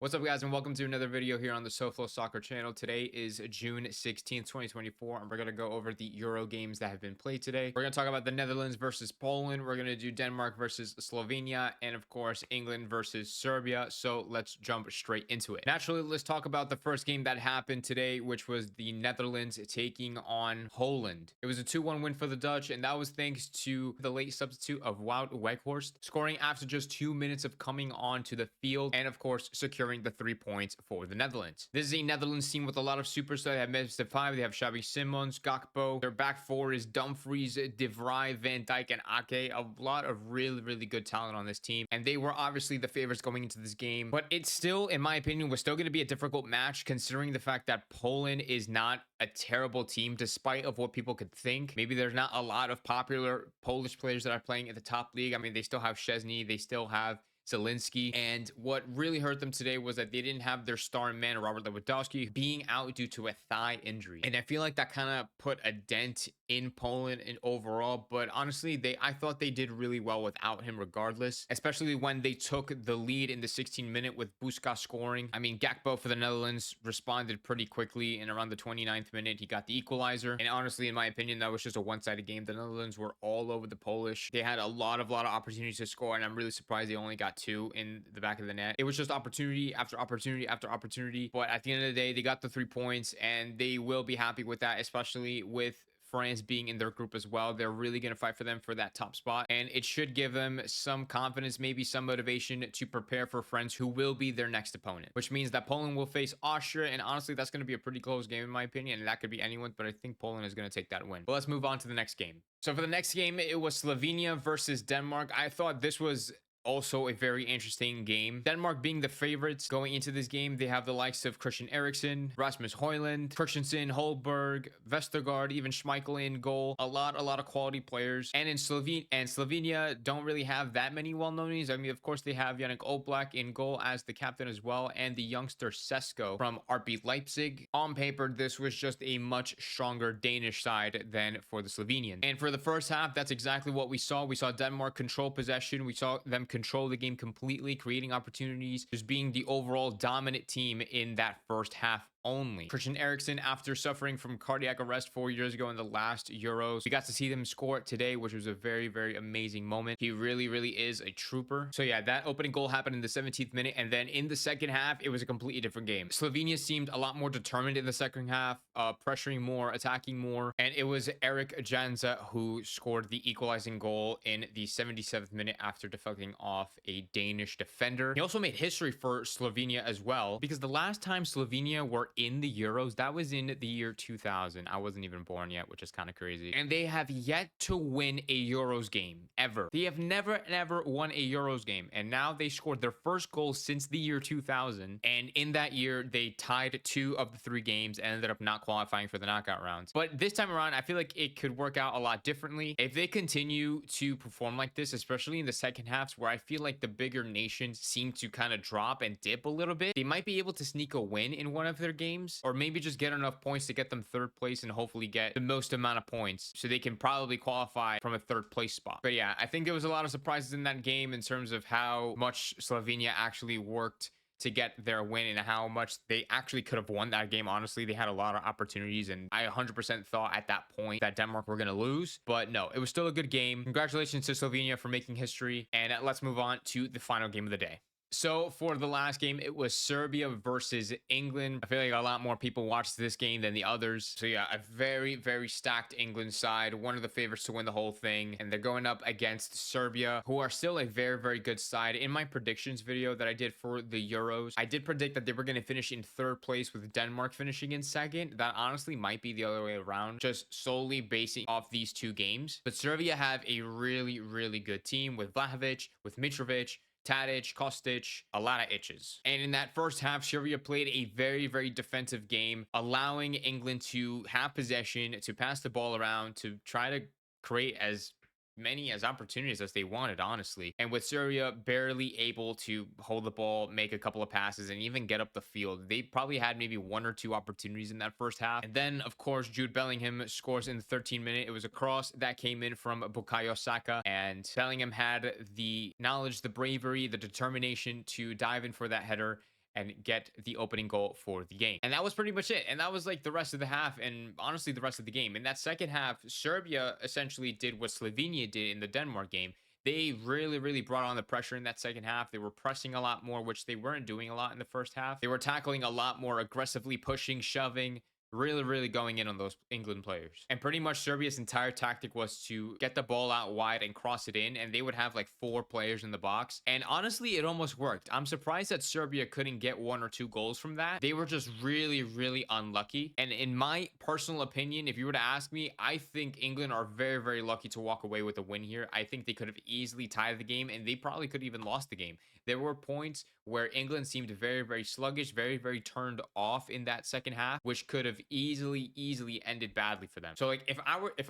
What's up, guys, and welcome to another video here on the SoFlo Soccer channel. Today is June 16th, 2024, and we're going to go over the Euro games that have been played today. We're going to talk about the Netherlands versus Poland. We're going to do Denmark versus Slovenia, and of course, England versus Serbia. So let's jump straight into it. Naturally, let's talk about the first game that happened today, which was the Netherlands taking on Poland. It was a 2-1 win for the Dutch, and that was thanks to the late substitute of Wout Weghorst, scoring after just 2 minutes of coming onto the field, and of course, securing the 3 points for the Netherlands. This is a Netherlands team with a lot of superstars. They have Memphis 5, they have Xabi Simons, Gakpo. Their back four is Dumfries, De Vrij, Van Dijk, and Ake. A lot of really good talent on this team, and they were obviously the favorites going into this game. But it still, in my opinion, was still going to be a difficult match, considering the fact that Poland is not a terrible team, despite of what people could think. Maybe there's not a lot of popular Polish players that are playing at the top league. I mean, they still have Szczesny, they still have Zelensky, and what really hurt them today was that they didn't have their star man, Robert Lewandowski, being out due to a thigh injury. And I feel like that kind of put a dent in Poland and overall, but honestly, I thought they did really well without him regardless, especially when they took the lead in the 16th minute with Busquets scoring. I mean, Gakpo for the Netherlands responded pretty quickly, and around the 29th minute, he got the equalizer. And honestly, in my opinion, that was just a one-sided game. The Netherlands were all over the Polish. They had a lot of opportunities to score, and I'm really surprised they only got 2 in the back of the net. It was just opportunity after opportunity after opportunity, but at the end of the day, they got the 3 points, and they will be happy with that, especially with France being in their group as well. They're really going to fight for them for that top spot, and it should give them some confidence, maybe some motivation to prepare for France, who will be their next opponent, which means that Poland will face Austria, and honestly, that's going to be a pretty close game in my opinion, and that could be anyone, but I think Poland is going to take that win. But let's move on to the next game. So for the next game, it was Slovenia versus Denmark. I thought this was also a very interesting game. Denmark being the favorites going into this game, they have the likes of Christian Eriksen, Rasmus Højlund, Christensen, Holberg, Vestergaard, even Schmeichel in goal. A lot of quality players. And in Slovenia don't really have that many well-known names. I mean, of course, they have Yannick Oblak in goal as the captain as well, and the youngster Sesko from RB Leipzig. On paper, this was just a much stronger Danish side than for the Slovenians. And for the first half, that's exactly what we saw. We saw Denmark control possession. We saw them control the game completely, creating opportunities, just being the overall dominant team in that first half only. Christian Eriksen, after suffering from cardiac arrest 4 years ago in the last Euros, we got to see them score it today, which was a very amazing moment. He really is a trooper. So yeah, that opening goal happened in the 17th minute, and then in the second half, it was a completely different game. Slovenia seemed a lot more determined in the second half, pressuring more, attacking more, and it was Eric Janza who scored the equalizing goal in the 77th minute after deflecting off a Danish defender. He also made history for Slovenia as well, because the last time Slovenia were in the Euros, that was in the year 2000. I wasn't even born yet, which is kind of crazy. And they have yet to win a Euros game ever. They have never won a Euros game, and now they scored their first goal since the year 2000, and in that year they tied 2 of the 3 games and ended up not qualifying for the knockout rounds. But this time around, I feel like it could work out a lot differently if they continue to perform like this, especially in the second halves, where I feel like the bigger nations seem to kind of drop and dip a little bit. They might be able to sneak a win in one of their games, or maybe just get enough points to get them 3rd place and hopefully get the most amount of points so they can probably qualify from a 3rd place spot. But yeah, I think there was a lot of surprises in that game in terms of how much Slovenia actually worked to get their win and how much they actually could have won that game. Honestly, they had a lot of opportunities, and I 100% thought at that point that Denmark were going to lose, but no, it was still a good game. Congratulations to Slovenia for making history, and let's move on to the final game of the day. So for the last game, it was Serbia versus England. I feel like a lot more people watched this game than the others. So yeah, a very stacked England side, one of the favorites to win the whole thing. And they're going up against Serbia, who are still a very good side. In my predictions video that I did for the Euros, I did predict that they were going to finish in 3rd place with Denmark finishing in 2nd. That honestly might be the other way around, just solely basing off these 2 games. But Serbia have a really good team with Vlahovic, with Mitrovic, Tadic, Kostic, a lot of itches. And in that first half, Serbia played a very defensive game, allowing England to have possession, to pass the ball around, to try to create as many as opportunities as they wanted, honestly. And with Serbia barely able to hold the ball, make a couple of passes, and even get up the field, they probably had maybe 1 or 2 opportunities in that first half. And then, of course, Jude Bellingham scores in the 13th minute. It was a cross that came in from Bukayo Saka, and Bellingham had the knowledge, the bravery, the determination to dive in for that header and get the opening goal for the game. And that was pretty much it. And that was like the rest of the half, and honestly the rest of the game. In that second half, Serbia essentially did what Slovenia did in the Denmark game. They really, really brought on the pressure in that second half. They were pressing a lot more, which they weren't doing a lot in the first half. They were tackling a lot more, aggressively pushing, shoving, really, really going in on those England players. And pretty much Serbia's entire tactic was to get the ball out wide and cross it in, and they would have like 4 players in the box. And honestly, it almost worked. I'm surprised that Serbia couldn't get 1 or 2 goals from that. They were just really, really unlucky. And in my personal opinion, if you were to ask me, I think England are very, very lucky to walk away with a win here. I think they could have easily tied the game, and they probably could have even lost the game. There were points where England seemed very, very sluggish, very, very turned off in that second half, which could have easily ended badly for them. So like if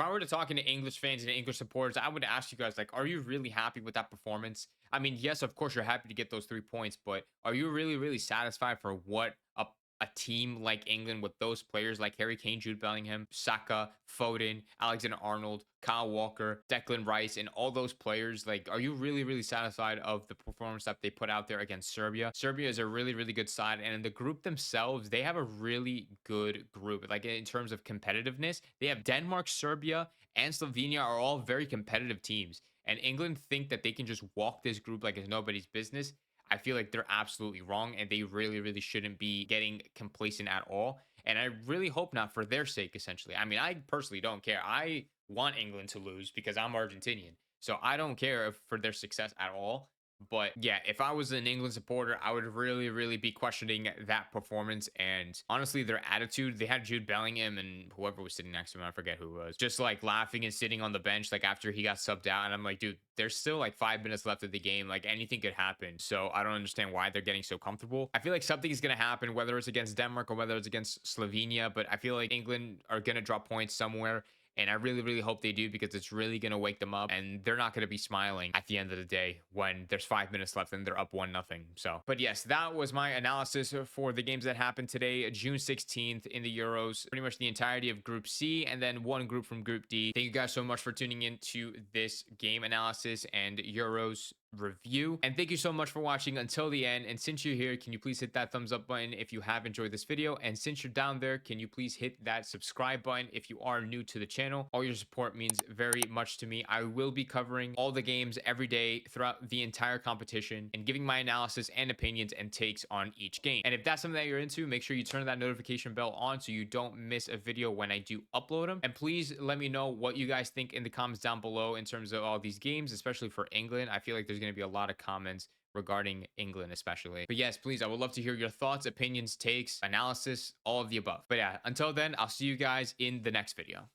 I were to talking to English fans and English supporters, I would ask you guys, like, are you really happy with that performance? I mean, yes, of course you're happy to get those 3 points, but are you really, really satisfied for what a team like England with those players like Harry Kane, Jude Bellingham, Saka, Foden, Alexander-Arnold, Kyle Walker, Declan Rice, and all those players, like, are you really, really satisfied of the performance that they put out there against Serbia? Serbia is a really, really good side, and in the group themselves, they have a really good group. Like, in terms of competitiveness, they have Denmark, Serbia, and Slovenia are all very competitive teams. And England think that they can just walk this group like it's nobody's business. I feel like they're absolutely wrong, and they really, really shouldn't be getting complacent at all. And I really hope not, for their sake, essentially. I mean, I personally don't care. I want England to lose because I'm Argentinian. So I don't care for their success at all. But yeah, if I was an England supporter, I would really, really be questioning that performance. And honestly, their attitude, they had Jude Bellingham and whoever was sitting next to him, I forget who it was, just like laughing and sitting on the bench, like after he got subbed out. And I'm like, dude, there's still like 5 minutes left of the game. Like anything could happen. So I don't understand why they're getting so comfortable. I feel like something is going to happen, whether it's against Denmark or whether it's against Slovenia. But I feel like England are going to drop points somewhere. And I really, really hope they do, because it's really going to wake them up, and they're not going to be smiling at the end of the day when there's 5 minutes left and they're up 1-0. So, but yes, that was my analysis for the games that happened today, June 16th in the Euros, pretty much the entirety of Group C and then 1 group from Group D. Thank you guys so much for tuning in to this game analysis and Euros review, and thank you so much for watching until the end. And since you're here, can you please hit that thumbs up button if you have enjoyed this video? And since you're down there, can you please hit that subscribe button if you are new to the channel? All your support means very much to me. I will be covering all the games every day throughout the entire competition and giving my analysis and opinions and takes on each game. And if that's something that you're into, make sure you turn that notification bell on so you don't miss a video when I do upload them. And please let me know what you guys think in the comments down below in terms of all these games, especially for England. I feel like there's going to be a lot of comments regarding England especially. But yes, please, I would love to hear your thoughts, opinions, takes, analysis, all of the above. But yeah, until then, I'll see you guys in the next video.